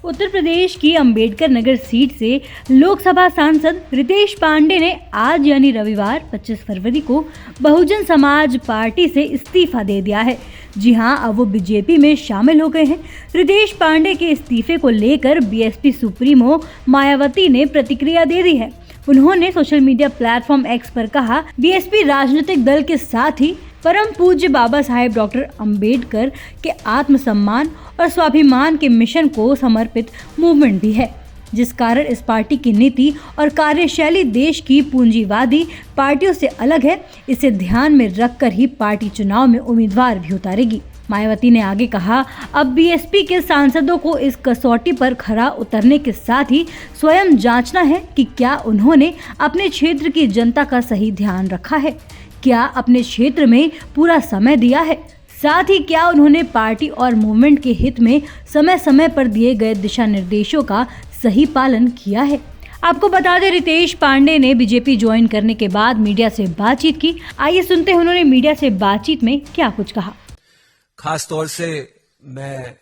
उत्तर प्रदेश की अंबेडकर नगर सीट से लोकसभा सांसद रितेश पांडे ने आज यानी रविवार 25 फरवरी को बहुजन समाज पार्टी से इस्तीफा दे दिया है। जी हां, अब वो बीजेपी में शामिल हो गए हैं। रितेश पांडे के इस्तीफे को लेकर बीएसपी सुप्रीमो मायावती ने प्रतिक्रिया दे दी है। उन्होंने सोशल मीडिया प्लेटफॉर्म एक्स पर कहा, बीएसपी राजनीतिक दल के साथ ही परम पूज्य बाबा साहेब डॉक्टर अंबेडकर के आत्मसम्मान और स्वाभिमान के मिशन को समर्पित मूवमेंट भी है, जिस कारण इस पार्टी की नीति और कार्यशैली देश की पूंजीवादी पार्टियों से अलग है। इसे ध्यान में रखकर ही पार्टी चुनाव में उम्मीदवार भी उतारेगी। मायावती ने आगे कहा, अब बीएसपी के सांसदों को इस कसौटी पर खरा उतरने के साथ ही स्वयं जांचना है कि क्या उन्होंने अपने क्षेत्र की जनता का सही ध्यान रखा है, क्या अपने क्षेत्र में पूरा समय दिया है, साथ ही क्या उन्होंने पार्टी और मूवमेंट के हित में समय समय पर दिए गए दिशा निर्देशों का सही पालन किया है। आपको बता दें, रितेश पांडे ने बीजेपी ज्वाइन करने के बाद मीडिया से बातचीत की। आइए सुनते हैं उन्होंने मीडिया से बातचीत में क्या कुछ कहा। खास तौर से मैं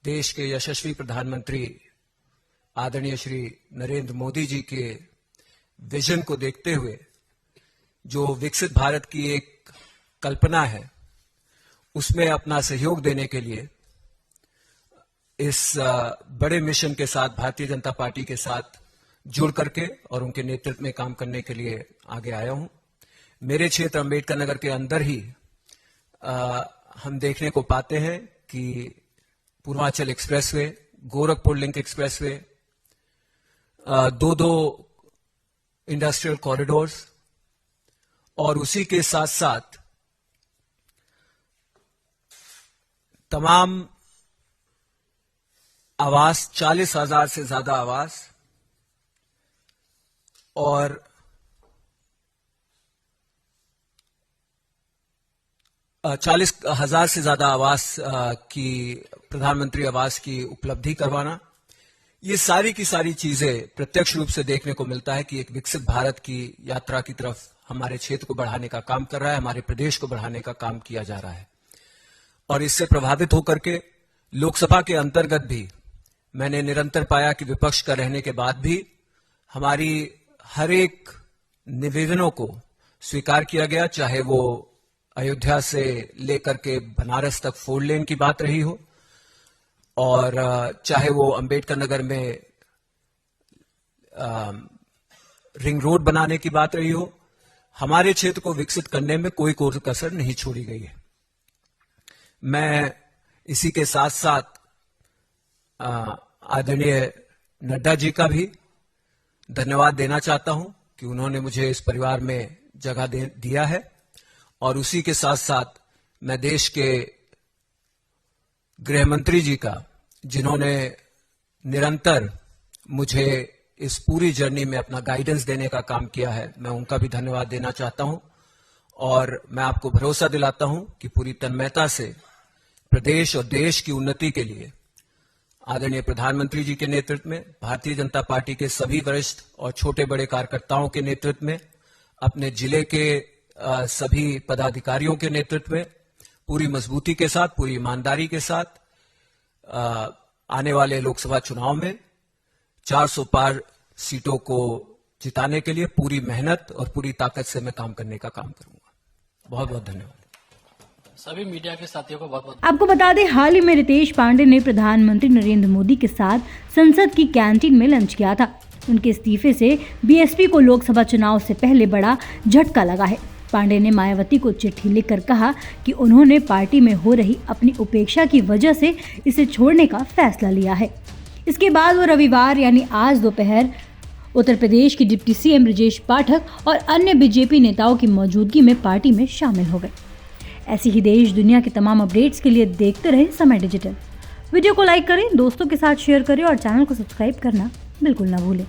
देश के यशस्वी प्रधानमंत्री आदरणीय श्री नरेंद्र मोदी जी के विजन को देखते हुए जो विकसित भारत की एक कल्पना है, उसमें अपना सहयोग देने के लिए इस बड़े मिशन के साथ भारतीय जनता पार्टी के साथ जुड़ करके और उनके नेतृत्व में काम करने के लिए आगे आया हूं। मेरे क्षेत्र अंबेडकर नगर के अंदर ही हम देखने को पाते हैं कि Purvanchal expressway, Gorakhpur link expressway, दो इंडस्ट्रियल कॉरिडोर्स और उसी के साथ साथ तमाम आवास, 40,000 से ज्यादा आवास और 40,000 से ज्यादा आवास की प्रधानमंत्री आवास की उपलब्धि करवाना, ये सारी की सारी चीजें प्रत्यक्ष रूप से देखने को मिलता है कि एक विकसित भारत की यात्रा की तरफ हमारे क्षेत्र को बढ़ाने का काम कर रहा है, हमारे प्रदेश को बढ़ाने का काम किया जा रहा है। और इससे प्रभावित होकर के लोकसभा के अंतर्गत भी मैंने निरंतर पाया कि विपक्ष का रहने के बाद भी हमारी हर एक निवेदनों को स्वीकार किया गया, चाहे वो अयोध्या से लेकर के बनारस तक 4 लेन की बात रही हो और चाहे वो अंबेडकर नगर में रिंग रोड बनाने की बात रही हो। हमारे क्षेत्र को विकसित करने में कोई कसर नहीं छोड़ी गई है। मैं इसी के साथ साथ आदरणीय नड्डा जी का भी धन्यवाद देना चाहता हूं कि उन्होंने मुझे इस परिवार में जगह दिया है और उसी के साथ साथ मैं देश के गृह मंत्री जी का, जिन्होंने निरंतर मुझे इस पूरी जर्नी में अपना गाइडेंस देने का काम किया है, मैं उनका भी धन्यवाद देना चाहता हूं। और मैं आपको भरोसा दिलाता हूं कि पूरी तन्मयता से प्रदेश और देश की उन्नति के लिए आदरणीय प्रधानमंत्री जी के नेतृत्व में, भारतीय जनता पार्टी के सभी वरिष्ठ और छोटे बड़े कार्यकर्ताओं के नेतृत्व में, अपने जिले के सभी पदाधिकारियों के नेतृत्व में पूरी मजबूती के साथ, पूरी ईमानदारी के साथ आने वाले लोकसभा चुनाव में 400 पार सीटों को जिताने के लिए पूरी मेहनत और पूरी ताकत से मैं काम करने का काम करूंगा। बहुत बहुत धन्यवाद सभी मीडिया के साथियों को। बहुत बहुत आपको बता दें, हाल ही में रितेश पांडे ने प्रधानमंत्री नरेंद्र मोदी के साथ संसद की कैंटीन में लंच किया था। उनके इस्तीफे से बीएसपी को लोकसभा चुनाव से पहले बड़ा झटका लगा है। पांडे ने मायावती को चिट्ठी लिखकर कहा कि उन्होंने पार्टी में हो रही अपनी उपेक्षा की वजह से इसे छोड़ने का फैसला लिया है। इसके बाद वो रविवार यानी आज दोपहर उत्तर प्रदेश की डिप्टी सीएम ब्रजेश पाठक और अन्य बीजेपी नेताओं की मौजूदगी में पार्टी में शामिल हो गए। ऐसी ही देश दुनिया के तमाम अपडेट्स के लिए देखते रहें समय डिजिटल। वीडियो को लाइक करें, दोस्तों के साथ शेयर करें और चैनल को सब्सक्राइब करना बिल्कुल ना भूलें।